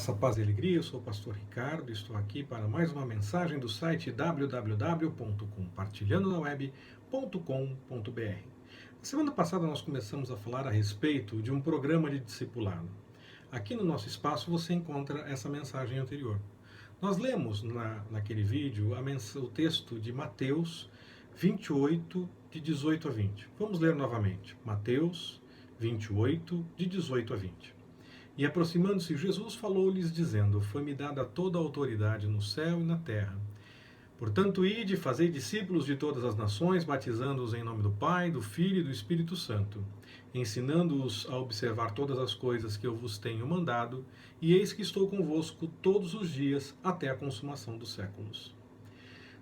Graça, paz e alegria, eu sou o pastor Ricardo, estou aqui para mais uma mensagem do site www.compartilhandonaweb.com.br. Na semana passada nós começamos a falar a respeito de um programa de discipulado. Aqui no nosso espaço você encontra essa mensagem anterior. Nós lemos naquele vídeo o texto de Mateus 28, de 18 a 20. Vamos ler novamente. Mateus 28, de 18 a 20. E aproximando-se, Jesus falou-lhes, dizendo: Foi-me dada toda a autoridade no céu e na terra. Portanto, ide e fazei discípulos de todas as nações, batizando-os em nome do Pai, do Filho e do Espírito Santo, ensinando-os a observar todas as coisas que eu vos tenho mandado, e eis que estou convosco todos os dias, até a consumação dos séculos.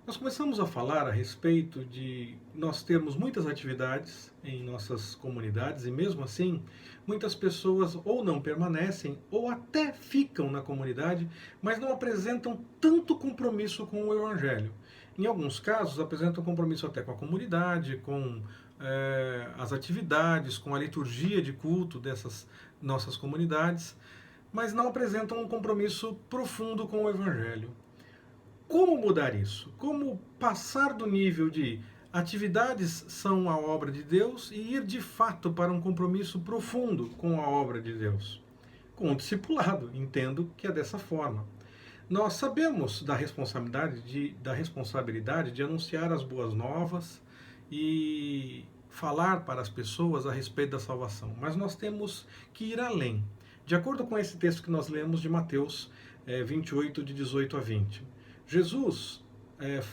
Nós começamos a falar a respeito de nós termos muitas atividades em nossas comunidades e mesmo assim muitas pessoas ou não permanecem ou até ficam na comunidade, mas não apresentam tanto compromisso com o Evangelho. Em alguns casos apresentam compromisso até com a comunidade, com as atividades, com a liturgia de culto dessas nossas comunidades, mas não apresentam um compromisso profundo com o Evangelho. Como mudar isso? Como passar do nível de atividades são a obra de Deus e ir de fato para um compromisso profundo com a obra de Deus? Com o discipulado, entendo que é dessa forma. Nós sabemos da responsabilidade de anunciar as boas novas e falar para as pessoas a respeito da salvação, mas nós temos que ir além. De acordo com esse texto que nós lemos de Mateus 28, de 18 a 20. Jesus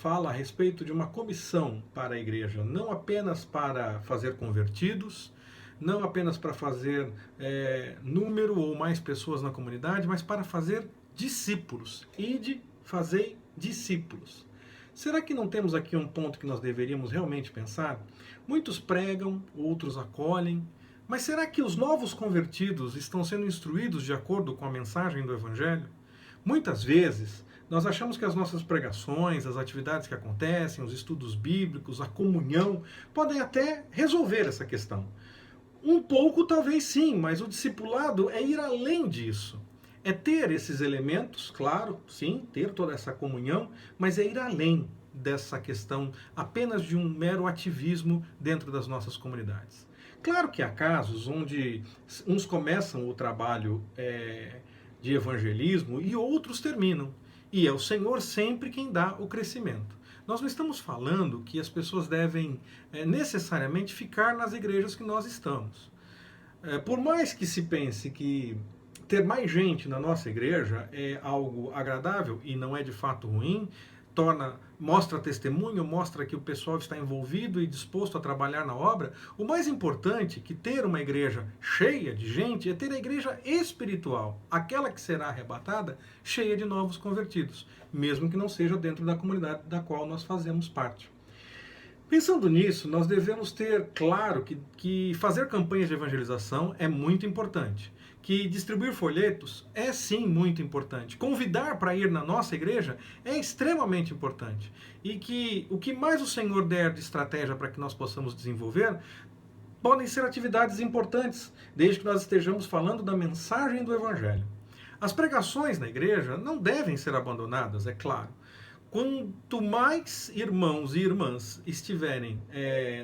fala a respeito de uma comissão para a igreja, não apenas para fazer convertidos, não apenas para fazer número ou mais pessoas na comunidade, mas para fazer discípulos. Ide, fazei discípulos. Será que não temos aqui um ponto que nós deveríamos realmente pensar? Muitos pregam, outros acolhem, mas será que os novos convertidos estão sendo instruídos de acordo com a mensagem do Evangelho? Muitas vezes, nós achamos que as nossas pregações, as atividades que acontecem, os estudos bíblicos, a comunhão, podem até resolver essa questão. Um pouco talvez sim, mas o discipulado é ir além disso. É ter esses elementos, claro, sim, ter toda essa comunhão, mas é ir além dessa questão apenas de um mero ativismo dentro das nossas comunidades. Claro que há casos onde uns começam o trabalho de evangelismo e outros terminam. E é o Senhor sempre quem dá o crescimento. Nós não estamos falando que as pessoas devem necessariamente ficar nas igrejas que nós estamos. Por mais que se pense que ter mais gente na nossa igreja é algo agradável e não é de fato ruim, mostra testemunho, mostra que o pessoal está envolvido e disposto a trabalhar na obra, o mais importante que ter uma igreja cheia de gente é ter a igreja espiritual, aquela que será arrebatada, cheia de novos convertidos, mesmo que não seja dentro da comunidade da qual nós fazemos parte. Pensando nisso, nós devemos ter claro que fazer campanhas de evangelização é muito importante, que distribuir folhetos é sim muito importante, convidar para ir na nossa igreja é extremamente importante, e que o que mais o Senhor der de estratégia para que nós possamos desenvolver podem ser atividades importantes, desde que nós estejamos falando da mensagem do Evangelho. As pregações na igreja não devem ser abandonadas, é claro. Quanto mais irmãos e irmãs estiverem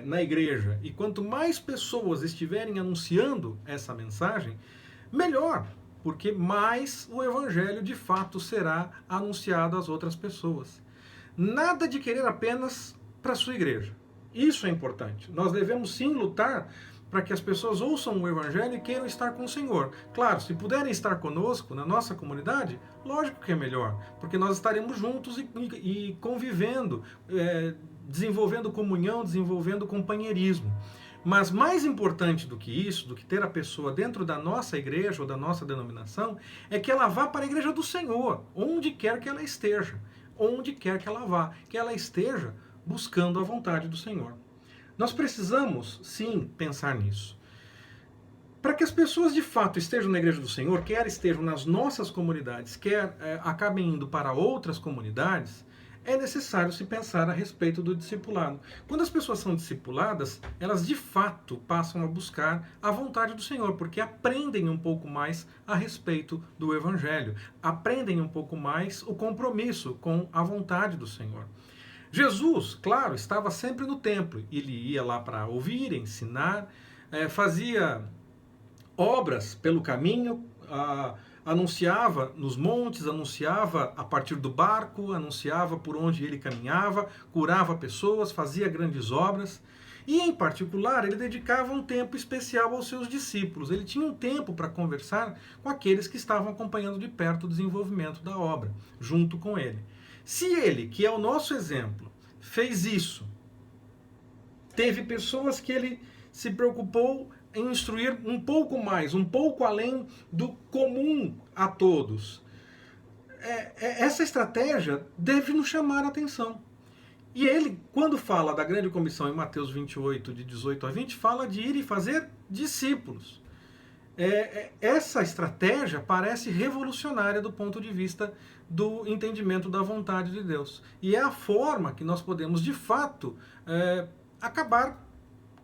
na igreja e quanto mais pessoas estiverem anunciando essa mensagem, melhor, porque mais o Evangelho de fato será anunciado às outras pessoas. Nada de querer apenas para a sua igreja. Isso é importante. Nós devemos sim lutar para que as pessoas ouçam o Evangelho e queiram estar com o Senhor. Claro, se puderem estar conosco na nossa comunidade, lógico que é melhor, porque nós estaremos juntos e convivendo, desenvolvendo comunhão, desenvolvendo companheirismo. Mas mais importante do que isso, do que ter a pessoa dentro da nossa igreja ou da nossa denominação, é que ela vá para a igreja do Senhor, onde quer que ela esteja, onde quer que ela vá, que ela esteja buscando a vontade do Senhor. Nós precisamos, sim, pensar nisso. Para que as pessoas de fato estejam na igreja do Senhor, quer estejam nas nossas comunidades, quer acabem indo para outras comunidades, é necessário se pensar a respeito do discipulado. Quando as pessoas são discipuladas, elas de fato passam a buscar a vontade do Senhor, porque aprendem um pouco mais a respeito do Evangelho, aprendem um pouco mais o compromisso com a vontade do Senhor. Jesus, claro, estava sempre no templo. Ele ia lá para ouvir, ensinar, fazia obras pelo caminho, anunciava nos montes, anunciava a partir do barco, anunciava por onde ele caminhava, curava pessoas, fazia grandes obras. E, em particular, ele dedicava um tempo especial aos seus discípulos. Ele tinha um tempo para conversar com aqueles que estavam acompanhando de perto o desenvolvimento da obra, junto com ele. Se ele, que é o nosso exemplo, fez isso, teve pessoas que ele se preocupou em instruir um pouco mais, um pouco além do comum a todos. Essa estratégia deve nos chamar a atenção. E ele, quando fala da grande comissão em Mateus 28, de 18 a 20, fala de ir e fazer discípulos. Essa estratégia parece revolucionária do ponto de vista do entendimento da vontade de Deus. E é a forma que nós podemos, de fato, acabar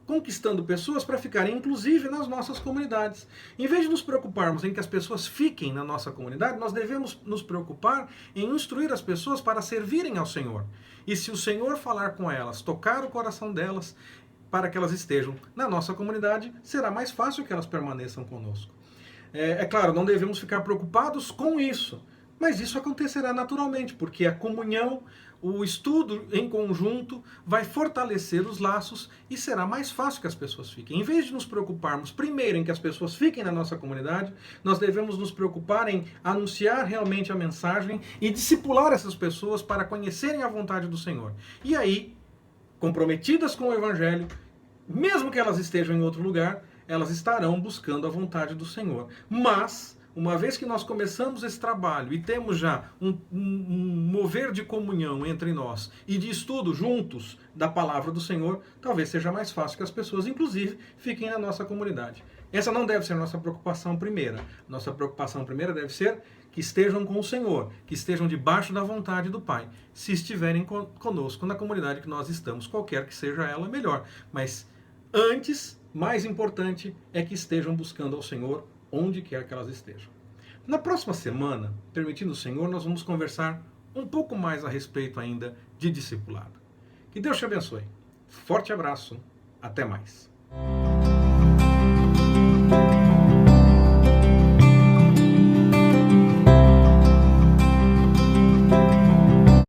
conquistando pessoas para ficarem, inclusive, nas nossas comunidades. Em vez de nos preocuparmos em que as pessoas fiquem na nossa comunidade, nós devemos nos preocupar em instruir as pessoas para servirem ao Senhor. E se o Senhor falar com elas, tocar o coração delas, para que elas estejam na nossa comunidade, será mais fácil que elas permaneçam conosco. É claro, não devemos ficar preocupados com isso, mas isso acontecerá naturalmente, porque a comunhão, o estudo em conjunto vai fortalecer os laços e será mais fácil que as pessoas fiquem. Em vez de nos preocuparmos primeiro em que as pessoas fiquem na nossa comunidade, nós devemos nos preocupar em anunciar realmente a mensagem e discipular essas pessoas para conhecerem a vontade do Senhor. E aí, comprometidas com o Evangelho, mesmo que elas estejam em outro lugar, elas estarão buscando a vontade do Senhor. Mas, uma vez que nós começamos esse trabalho e temos já um mover de comunhão entre nós e de estudo juntos da palavra do Senhor, talvez seja mais fácil que as pessoas, inclusive, fiquem na nossa comunidade. Essa não deve ser a nossa preocupação primeira. Nossa preocupação primeira deve ser que estejam com o Senhor, que estejam debaixo da vontade do Pai. Se estiverem conosco na comunidade que nós estamos, qualquer que seja ela, melhor. Mas antes, mais importante, é que estejam buscando ao Senhor onde quer que elas estejam. Na próxima semana, permitindo o Senhor, nós vamos conversar um pouco mais a respeito ainda de discipulado. Que Deus te abençoe. Forte abraço. Até mais.